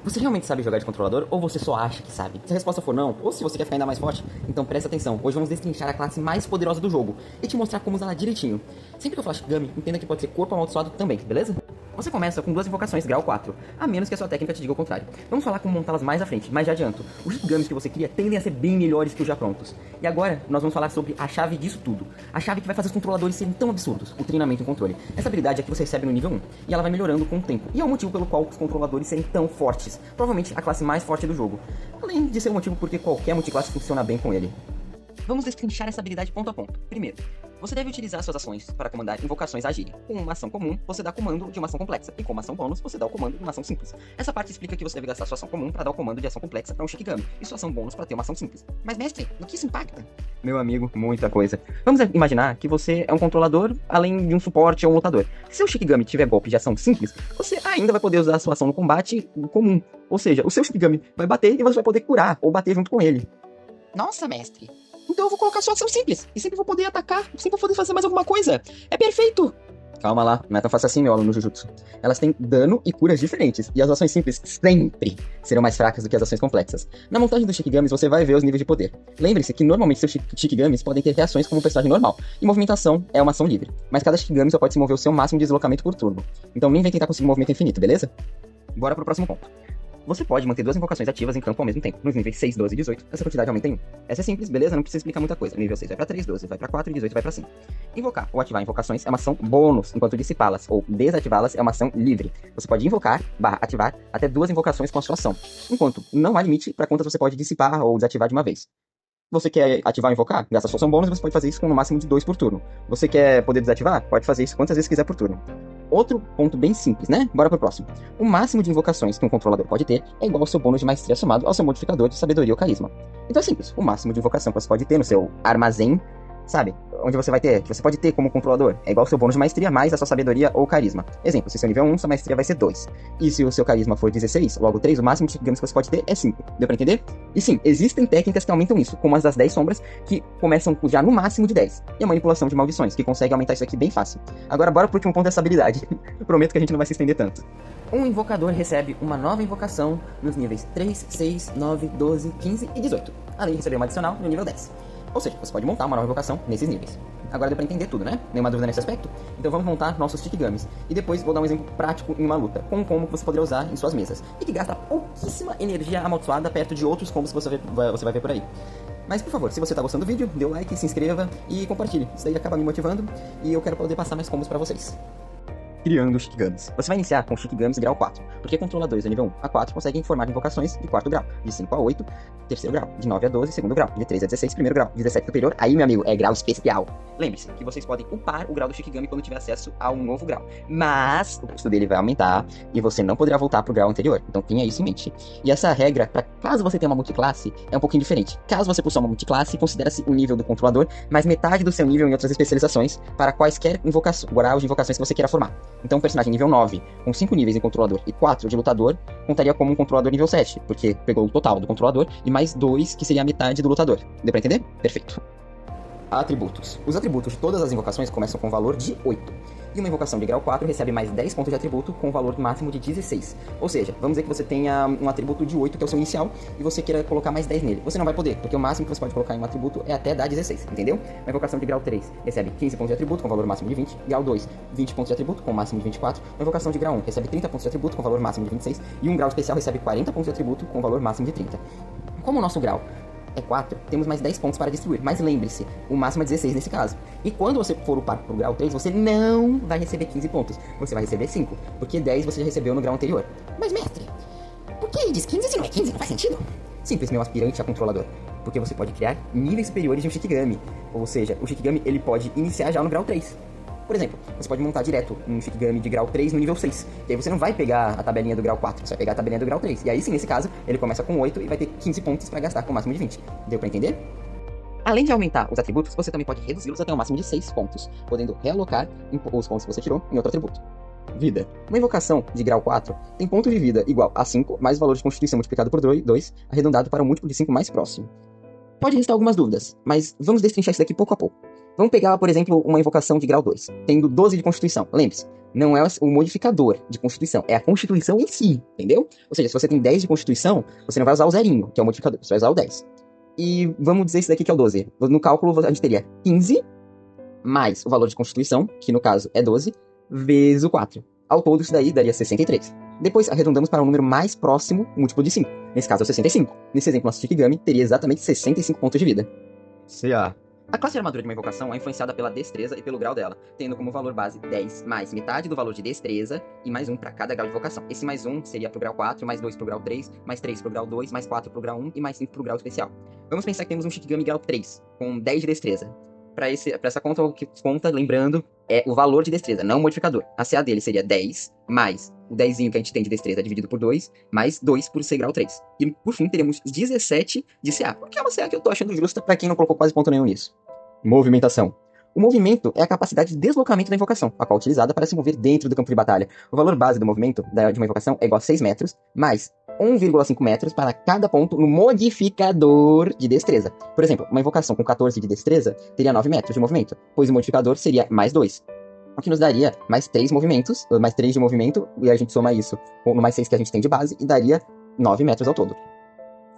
Você realmente sabe jogar de controlador ou você só acha que sabe? Se a resposta for não, ou se você quer ficar ainda mais forte, então presta atenção. Hoje vamos destrinchar a classe mais poderosa do jogo e te mostrar como usá-la direitinho. Sempre que eu falar Shikigami, entenda que pode ser corpo amaldiçoado também, beleza? Você começa com 2 invocações grau 4, a menos que a sua técnica te diga o contrário. Vamos falar como montá-las mais à frente, mas já adianto. Os Shikigamis que você cria tendem a ser bem melhores que os já prontos. E agora, nós vamos falar sobre a chave disso tudo. A chave que vai fazer os controladores serem tão absurdos, o treinamento em controle. Essa habilidade é que você recebe no nível 1, e ela vai melhorando com o tempo. E é o motivo pelo qual os controladores serem tão fortes. Provavelmente a classe mais forte do jogo. Além de ser o motivo porque qualquer multiclasse funciona bem com ele. Vamos destrinchar essa habilidade ponto a ponto. Primeiro, você deve utilizar suas ações para comandar invocações agirem. Com uma ação comum, você dá comando de uma ação complexa, e com uma ação bônus, você dá o comando de uma ação simples. Essa parte explica que você deve gastar sua ação comum para dar o comando de ação complexa para um Shikigami, e sua ação bônus para ter uma ação simples. Mas mestre, no que isso impacta? Meu amigo, muita coisa. Vamos imaginar que você é um controlador, além de um suporte ou um lutador. Se seu Shikigami tiver golpe de ação simples, você ainda vai poder usar a sua ação no combate comum. Ou seja, o seu Shikigami vai bater e você vai poder curar, ou bater junto com ele. Nossa, mestre. Então eu vou colocar só ação simples. E sempre vou poder atacar. Sempre vou poder fazer mais alguma coisa. É perfeito. Calma lá, não é tão fácil assim, meu aluno Jujutsu. Elas têm dano e curas diferentes, e as ações simples sempre serão mais fracas do que as ações complexas. Na montagem dos Shikigamis você vai ver os níveis de poder. Lembre-se que normalmente seus Shikigamis podem ter reações como um personagem normal, e movimentação é uma ação livre. Mas cada Shikigami só pode se mover o seu máximo de deslocamento por turno. Então nem vem tentar conseguir movimento infinito, beleza? Bora pro próximo ponto. Você pode manter 2 invocações ativas em campo ao mesmo tempo. Nos níveis 6, 12 e 18, essa quantidade aumenta em 1. Essa é simples, beleza? Não precisa explicar muita coisa. Nível 6 vai pra 3, 12 vai pra 4 e 18 vai pra 5. Invocar ou ativar invocações é uma ação bônus, enquanto dissipá-las ou desativá-las é uma ação livre. Você pode invocar, ativar, até 2 invocações com a sua ação. Enquanto não há limite para quantas você pode dissipar ou desativar de uma vez. Você quer ativar ou invocar? Gasta sua ação bônus e você pode fazer isso com no máximo de 2 por turno. Você quer poder desativar? Pode fazer isso quantas vezes quiser por turno. Outro ponto bem simples, né? Bora pro próximo. O máximo de invocações que um controlador pode ter é igual ao seu bônus de maestria somado ao seu modificador de sabedoria ou carisma. Então é simples. O máximo de invocação que você pode ter no seu armazém, sabe? Onde você vai ter, que você pode ter como controlador, é igual ao seu bônus de maestria mais a sua sabedoria ou carisma. Exemplo, se seu nível 1, sua maestria vai ser 2. E se o seu carisma for 16, logo 3, o máximo de Shikigamis que você pode ter é 5. Deu pra entender? E sim, existem técnicas que aumentam isso, como as das 10 sombras, que começam já no máximo de 10. E a manipulação de maldições, que consegue aumentar isso aqui bem fácil. Agora bora pro último ponto dessa habilidade. Prometo que a gente não vai se estender tanto. Um invocador recebe uma nova invocação nos níveis 3, 6, 9, 12, 15 e 18. Além de receber uma adicional no nível 10. Ou seja, você pode montar uma nova invocação nesses níveis. Agora deu pra entender tudo, né? Nenhuma dúvida nesse aspecto? Então vamos montar nossos Shikigamis. E depois vou dar um exemplo prático em uma luta, com um combo que você poderia usar em suas mesas. E que gasta pouquíssima energia amaldiçoada perto de outros combos que você vai ver por aí. Mas por favor, se você tá gostando do vídeo, dê o like, se inscreva e compartilhe. Isso daí acaba me motivando e eu quero poder passar mais combos pra vocês. Criando Shikigamis. Você vai iniciar com Shikigamis grau 4, porque controladores de nível 1 a 4 conseguem formar invocações de 4º grau, de 5 a 8, 3º grau, de 9 a 12, 2º grau, de 13 a 16, 1º grau, de 17 superior, aí meu amigo, é grau especial. Lembre-se que vocês podem upar o grau do Shikigami quando tiver acesso a um novo grau, mas o custo dele vai aumentar e você não poderá voltar pro grau anterior, então tenha isso em mente. E essa regra, para caso você tenha uma multiclasse, é um pouquinho diferente. Caso você possua uma multiclasse, considera-se o nível do controlador, mais metade do seu nível em outras especializações para quaisquer graus de invocações que você queira formar. Então um personagem nível 9, com 5 níveis em controlador e 4 de lutador, contaria como um controlador nível 7, porque pegou o total do controlador e mais 2, que seria a metade do lutador. Deu pra entender? Perfeito. Atributos. Os atributos de todas as invocações começam com valor de 8. E uma invocação de grau 4 recebe mais 10 pontos de atributo com valor máximo de 16. Ou seja, vamos dizer que você tenha um atributo de 8, que é o seu inicial, e você queira colocar mais 10 nele. Você não vai poder, porque o máximo que você pode colocar em um atributo é até dar 16, entendeu? Uma invocação de grau 3 recebe 15 pontos de atributo com valor máximo de 20. Grau 2, 20 pontos de atributo com máximo de 24. Uma invocação de grau 1 recebe 30 pontos de atributo com valor máximo de 26. E um grau especial recebe 40 pontos de atributo com valor máximo de 30. Como o nosso grau é 4, temos mais 10 pontos para distribuir, mas lembre-se, o máximo é 16 nesse caso. E quando você for upar pro grau 3, você não vai receber 15 pontos, você vai receber 5, porque 10 você já recebeu no grau anterior. Mas mestre, por que ele diz 15 se não é 15? Não faz sentido. Simples, meu aspirante a controlador, porque você pode criar níveis superiores de um Shikigami, ou seja, o Shikigami ele pode iniciar já no grau 3. Por exemplo, você pode montar direto um Shikigami de grau 3 no nível 6. E aí você não vai pegar a tabelinha do grau 4, você vai pegar a tabelinha do grau 3. E aí sim, nesse caso, ele começa com 8 e vai ter 15 pontos para gastar com o máximo de 20. Deu pra entender? Além de aumentar os atributos, você também pode reduzi-los até um máximo de 6 pontos, podendo realocar os pontos que você tirou em outro atributo. Vida. Uma invocação de grau 4 tem ponto de vida igual a 5, mais o valor de constituição multiplicado por 2, arredondado para um múltiplo de 5 mais próximo. Pode restar algumas dúvidas, mas vamos destrinchar isso daqui pouco a pouco. Vamos pegar, por exemplo, uma invocação de grau 2, tendo 12 de constituição. Lembre-se, não é o modificador de constituição, é a constituição em si, entendeu? Ou seja, se você tem 10 de constituição, você não vai usar o zerinho, que é o modificador, você vai usar o 10. E vamos dizer esse daqui que é o 12. No cálculo, a gente teria 15 mais o valor de constituição, que no caso é 12, vezes o 4. Ao todo, isso daí daria 63. Depois, arredondamos para um número mais próximo, múltiplo de 5. Nesse caso, é o 65. Nesse exemplo, nosso Shikigami teria exatamente 65 pontos de vida. CA. A classe de armadura de uma invocação é influenciada pela destreza e pelo grau dela, tendo como valor base 10 mais metade do valor de destreza e mais 1 para cada grau de invocação. Esse mais 1 seria pro grau 4, mais 2 pro grau 3, mais 3 pro grau 2, mais 4 pro grau 1 e mais 5 pro grau especial. Vamos pensar que temos um Shikigami grau 3, com 10 de destreza. Para essa conta, o que conta, lembrando, é o valor de destreza, não o modificador. A CA dele seria 10 mais o 10 que a gente tem de destreza dividido por 2, mais 2 por ser grau 3. E, por fim, teremos 17 de CA, que é uma CA que eu tô achando justa para quem não colocou quase ponto nenhum nisso. Movimentação. O movimento é a capacidade de deslocamento da invocação, a qual é utilizada para se mover dentro do campo de batalha. O valor base do movimento de uma invocação é igual a 6 metros, mais 1,5 metros para cada ponto no modificador de destreza. Por exemplo, uma invocação com 14 de destreza teria 9 metros de movimento, pois o modificador seria mais 2. O que nos daria mais 3 movimentos, mais 3 de movimento, e a gente soma isso com mais 6 que a gente tem de base, e daria 9 metros ao todo.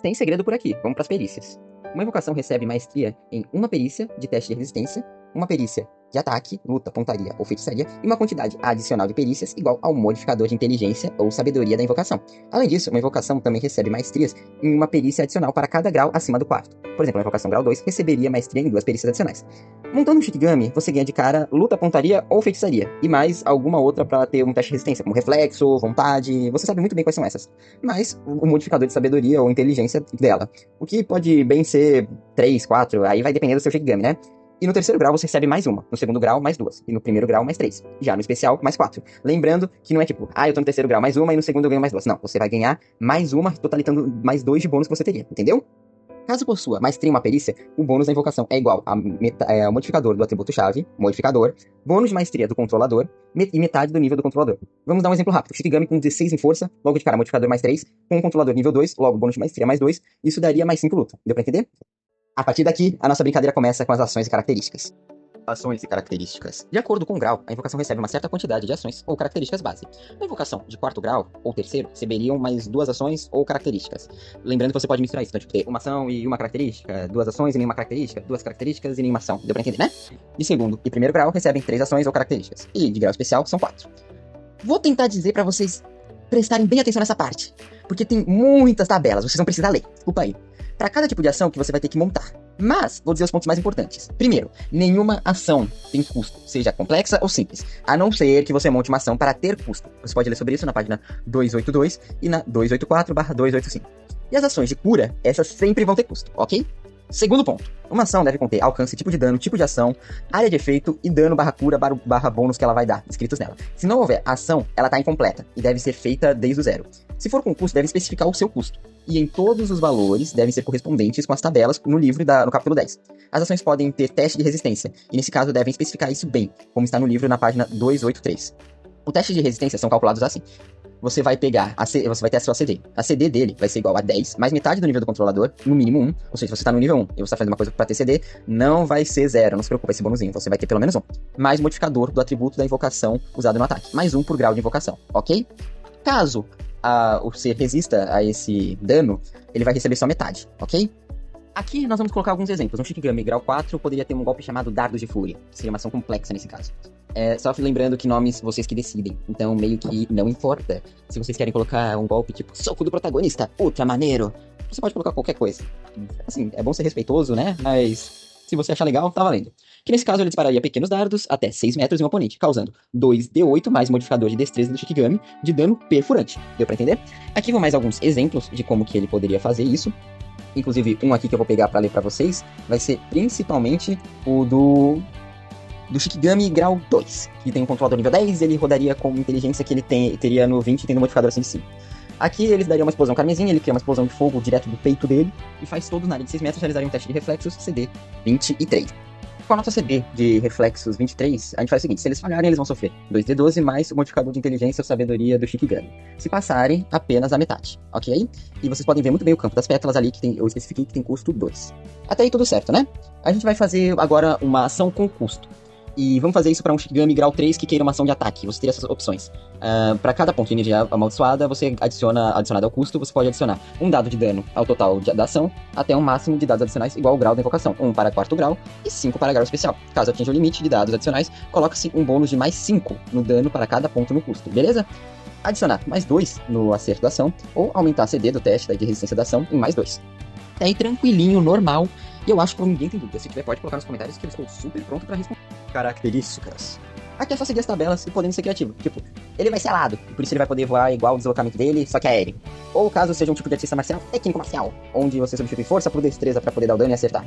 Tem segredo por aqui, vamos para as perícias. Uma invocação recebe maestria em uma perícia de teste de resistência, uma perícia de ataque, luta, pontaria ou feitiçaria, e uma quantidade adicional de perícias igual ao modificador de inteligência ou sabedoria da invocação. Além disso, uma invocação também recebe maestrias em uma perícia adicional para cada grau acima do quarto. Por exemplo, uma invocação grau 2 receberia maestria em 2 perícias adicionais. Montando um Shikigami, você ganha de cara luta, pontaria ou feitiçaria, e mais alguma outra para ter um teste de resistência, como reflexo, vontade, você sabe muito bem quais são essas. Mais o modificador de sabedoria ou inteligência dela, o que pode bem ser 3, 4, aí vai depender do seu Shikigami, né? E no terceiro grau você recebe mais uma, no segundo grau mais 2, e no primeiro grau mais 3, já no especial mais 4. Lembrando que não é tipo, eu tô no terceiro grau mais uma e no segundo eu ganho mais 2. Não, você vai ganhar mais uma, totalizando mais 2 de bônus que você teria, entendeu? Caso possua maestria em uma perícia, o bônus da invocação é igual ao modificador do atributo-chave, modificador, bônus de maestria do controlador e metade do nível do controlador. Vamos dar um exemplo rápido. Shikigami com 16 em força, logo de cara modificador mais 3, com o controlador nível 2, logo bônus de maestria mais 2, isso daria mais 5 luta. Deu pra entender? A partir daqui, a nossa brincadeira começa com as ações e características. Ações e características. De acordo com o grau, a invocação recebe uma certa quantidade de ações ou características base. Uma invocação de quarto grau ou terceiro receberiam mais 2 ações ou características. Lembrando que você pode misturar isso, então tipo, ter uma ação e uma característica, 2 ações e nenhuma característica, 2 características e nenhuma ação. Deu pra entender, né? De segundo e primeiro grau recebem 3 ações ou características. E de grau especial são 4. Vou tentar dizer pra vocês prestarem bem atenção nessa parte, porque tem muitas tabelas, vocês vão precisar ler. Desculpa aí. Para cada tipo de ação que você vai ter que montar. Mas, vou dizer os pontos mais importantes. Primeiro, nenhuma ação tem custo, seja complexa ou simples, a não ser que você monte uma ação para ter custo. Você pode ler sobre isso na página 282 e na 284/285. E as ações de cura, essas sempre vão ter custo, ok? Segundo ponto, uma ação deve conter alcance, tipo de dano, tipo de ação, área de efeito e dano /cura /bônus que ela vai dar, escritos nela. Se não houver ação, ela está incompleta e deve ser feita desde o zero. Se for com custo, deve especificar o seu custo. E em todos os valores devem ser correspondentes com as tabelas no livro no capítulo 10. As ações podem ter teste de resistência, e nesse caso devem especificar isso bem, como está no livro na página 283. O teste de resistência são calculados assim. Você vai pegar, você vai ter a sua CD. A CD dele vai ser igual a 10, mais metade do nível do controlador, no mínimo 1. Ou seja, se você tá no nível 1 e você tá fazendo uma coisa pra ter CD, não vai ser 0, não se preocupe, vai ser bonuzinho, você vai ter pelo menos 1. Mais modificador do atributo da invocação usado no ataque, mais 1 por grau de invocação, ok? Caso o ser resista a esse dano, ele vai receber só metade, ok? Aqui nós vamos colocar alguns exemplos. Um Shikigami grau 4 poderia ter um golpe chamado Dardos de Fúria, seria uma ação complexa nesse caso. Só lembrando que nomes vocês que decidem, então meio que não importa. Se vocês querem colocar um golpe tipo Soco do Protagonista, ultra maneiro, você pode colocar qualquer coisa. Assim, é bom ser respeitoso, né? Mas se você achar legal, tá valendo. Que nesse caso ele dispararia pequenos dardos até 6 metros em um oponente, causando 2d8 mais modificador de destreza do Shikigami de dano perfurante. Deu pra entender? Aqui vão mais alguns exemplos de como que ele poderia fazer isso. Inclusive, um aqui que eu vou pegar pra ler pra vocês vai ser principalmente o do Shikigami grau 2, que tem um controlador nível 10, ele rodaria com inteligência que ele teria no 20 e tem no modificador assim de 5. Aqui eles dariam uma explosão carmesim, ele cria uma explosão de fogo direto do peito dele, e faz todos na área de 6 metros, realizaria um teste de reflexos CD 23. Com a nota CD de reflexos 23, a gente faz o seguinte, se eles falharem, eles vão sofrer 2d12 mais o modificador de inteligência ou sabedoria do Shikigami. Se passarem, apenas a metade, ok? E vocês podem ver muito bem o campo das pétalas ali, que eu especifiquei que tem custo 2. Até aí tudo certo, né? A gente vai fazer agora uma ação com custo. E vamos fazer isso para um Shikigami grau 3 que queira uma ação de ataque. Você teria essas opções. Para cada ponto de energia amaldiçoada, você adicionado ao custo, você pode adicionar um dado de dano ao total da ação, até um máximo de dados adicionais igual ao grau da invocação. 1 para quarto grau e 5 para grau especial. Caso atinja o limite de dados adicionais, coloca-se um bônus de mais 5 no dano para cada ponto no custo, beleza? Adicionar mais 2 no acerto da ação, ou aumentar a CD do teste de resistência da ação em mais 2. Tá aí tranquilinho, normal. E eu acho que ninguém tem dúvida. Se tiver, pode colocar nos comentários que eu estou super pronto para responder. Características. Aqui é só seguir as tabelas e podendo ser criativo. Tipo, ele vai ser alado, e por isso ele vai poder voar igual o deslocamento dele, só que aéreo. Ou caso seja um tipo de artista marcial, técnico marcial, onde você substitui força por destreza para poder dar o dano e acertar.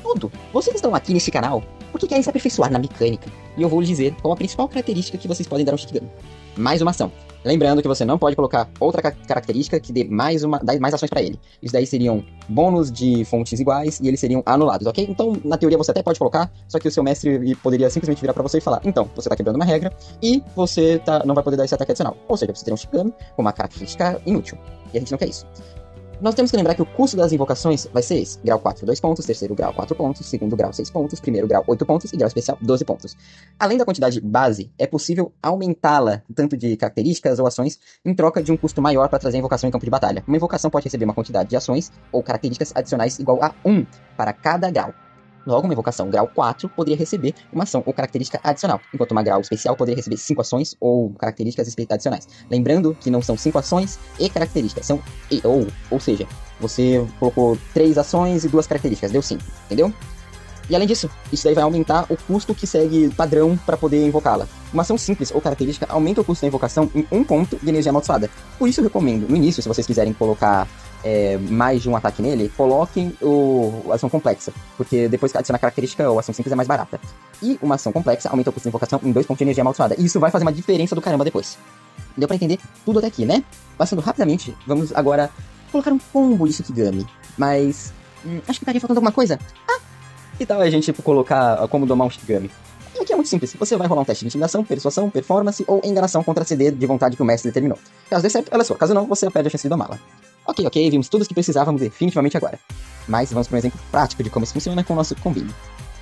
Tudo. Vocês estão aqui nesse canal porque querem se aperfeiçoar na mecânica. E eu vou lhes dizer qual a principal característica que vocês podem dar ao Shikigami. Mais uma ação. Lembrando que você não pode colocar outra característica que dê mais ações pra ele. Isso daí seriam bônus de fontes iguais e eles seriam anulados, ok? Então, na teoria, você até pode colocar, só que o seu mestre poderia simplesmente virar pra você e falar: então, você tá quebrando uma regra e você não vai poder dar esse ataque adicional. Ou seja, você teria um Shikigami com uma característica inútil. E a gente não quer isso. Nós temos que lembrar que o custo das invocações vai ser esse. Grau 4, 2 pontos, terceiro grau, 4 pontos, segundo grau, 6 pontos, primeiro grau, 8 pontos e grau especial, 12 pontos. Além da quantidade base, é possível aumentá-la, tanto de características ou ações, em troca de um custo maior para trazer a invocação em campo de batalha. Uma invocação pode receber uma quantidade de ações ou características adicionais igual a 1 para cada grau. Logo, uma invocação grau 4 poderia receber uma ação ou característica adicional, enquanto uma grau especial poderia receber 5 ações ou características adicionais. Lembrando que não são 5 ações e características, são ou seja, você colocou 3 ações e 2 características, deu 5, entendeu? E além disso, isso daí vai aumentar o custo que segue padrão para poder invocá-la. Uma ação simples ou característica aumenta o custo da invocação em 1 ponto de energia amaldiçoada. Por isso eu recomendo, no início, se vocês quiserem colocar mais de um ataque nele, coloquem a ação complexa, porque depois que adicionar característica, a ação simples é mais barata. E uma ação complexa aumenta o custo da invocação em 2 pontos de energia amaldiçoada. E isso vai fazer uma diferença do caramba depois. Deu pra entender tudo até aqui, né? Passando rapidamente, vamos agora colocar um combo de Shikigami. Mas acho que estaria faltando alguma coisa. Que tal a gente colocar como domar um Shikigami? E aqui é muito simples. Você vai rolar um teste de intimidação, persuasão, performance ou enganação contra a CD de vontade que o mestre determinou. Caso dê certo, ela é sua. Caso não, você perde a chance de domá-la. Ok, vimos tudo o que precisávamos definitivamente agora. Mas vamos para um exemplo prático de como isso funciona com o nosso combine.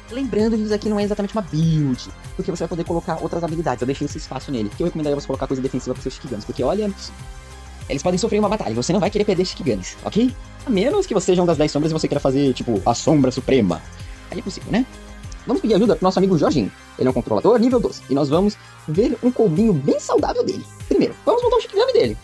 Lembrando que isso aqui não é exatamente uma build, porque você vai poder colocar outras habilidades. Eu deixei esse espaço nele, que eu recomendaria você colocar coisa defensiva para seus Shikigamis, porque olha, eles podem sofrer uma batalha e você não vai querer perder Shikigamis, ok? A menos que você seja um das 10 sombras e você queira fazer, tipo, a sombra suprema. Aí é possível, né? Vamos pedir ajuda pro nosso amigo Jorginho. Ele é um controlador nível 12, e nós vamos ver um combinho bem saudável dele. Primeiro, vamos montar o Shikigami dele.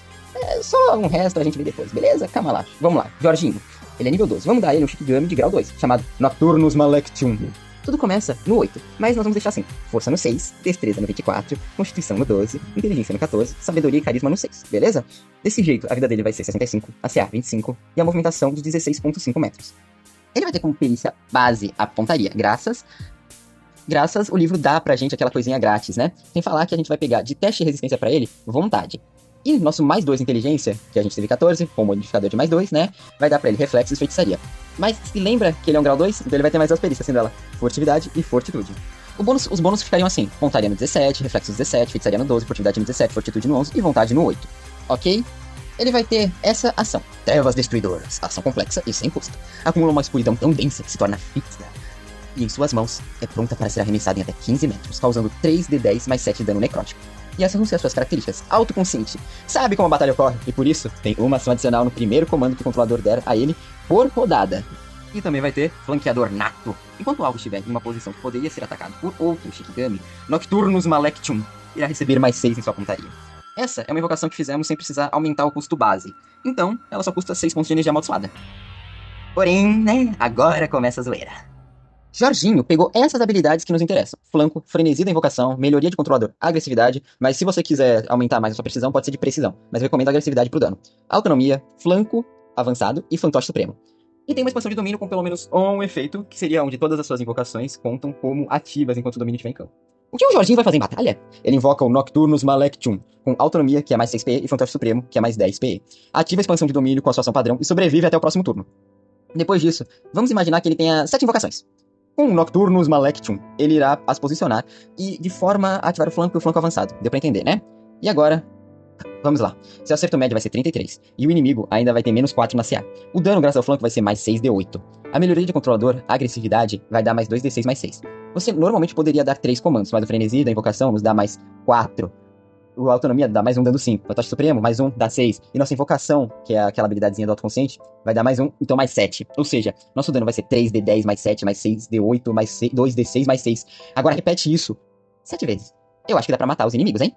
Só um resto a gente vê depois, beleza? Calma lá. Vamos lá, Jorginho. Ele é nível 12. Vamos dar ele um Shikigami de grau 2, chamado Nocturnus Malectium. Tudo começa no 8, mas nós vamos deixar assim: força no 6, destreza no 24, constituição no 12, inteligência no 14, sabedoria e carisma no 6, beleza? Desse jeito, a vida dele vai ser 65, a CA 25 e a movimentação de 16,5 metros. Ele vai ter como perícia base a pontaria, graças o livro dá pra gente aquela coisinha grátis, né? Sem falar que a gente vai pegar de teste de resistência pra ele, vontade. E nosso mais 2 inteligência, que a gente teve 14, com o modificador de mais 2, né? Vai dar pra ele reflexos e feitiçaria. Mas se lembra que ele é um grau 2, então ele vai ter mais 2 perícias, sendo ela furtividade e fortitude. Os bônus ficariam assim: pontaria no 17, reflexos no 17, feitiçaria no 12, furtividade no 17, fortitude no 11 e vontade no 8. Ok? Ele vai ter essa ação: Trevas Destruidoras, ação complexa e sem custo. Acumula uma escuridão tão densa que se torna fixa. E em suas mãos é pronta para ser arremessada em até 15 metros, causando 3d10 mais 7 de dano necrótico. E essas vão ser as suas características: autoconsciente, sabe como a batalha ocorre, e por isso tem uma ação adicional no primeiro comando que o controlador der a ele por rodada. E também vai ter flanqueador nato. Enquanto o alvo estiver em uma posição que poderia ser atacado por outro Shikigami, Nocturnus Malectium irá receber mais 6 em sua pontaria. Essa é uma invocação que fizemos sem precisar aumentar o custo base, então ela só custa 6 pontos de energia amaldiçoada. Porém, né, agora começa a zoeira. Jorginho pegou essas habilidades que nos interessam: flanco, frenesi da invocação, melhoria de controlador, agressividade, mas se você quiser aumentar mais a sua precisão, pode ser de precisão, mas eu recomendo agressividade pro dano. Autonomia, flanco avançado e fantoche supremo. E tem uma expansão de domínio com pelo menos um efeito, que seria onde todas as suas invocações contam como ativas enquanto o domínio estiver em campo. O que o Jorginho vai fazer em batalha? Ele invoca o Nocturnus Malectium, com autonomia, que é mais 6 PE, e fantoche supremo, que é mais 10 PE. Ativa a expansão de domínio com a sua ação padrão e sobrevive até o próximo turno. Depois disso, vamos imaginar que ele tenha 7 invocações. Com o Nocturnus Malectium, ele irá as posicionar e de forma a ativar o flanco e o flanco avançado. Deu pra entender, né? E agora, Vamos lá. Seu acerto médio vai ser 33. E o inimigo ainda vai ter menos 4 na CA. O dano graças ao flanco vai ser mais 6d8. A melhoria de controlador, a agressividade, vai dar mais 2d6 mais 6. Você normalmente poderia dar 3 comandos, mas o frenesi da invocação nos dá mais 4. A autonomia dá mais 1 dando 5. O Fantoche Supremo, mais 1, dá 6. E nossa invocação, que é aquela habilidadezinha do autoconsciente, vai dar mais 1, então mais 7. Ou seja, nosso dano vai ser 3d10 mais 7, mais 6d8, mais 2d6 mais 6. Agora repete isso 7 vezes. Eu acho que dá pra matar os inimigos, hein?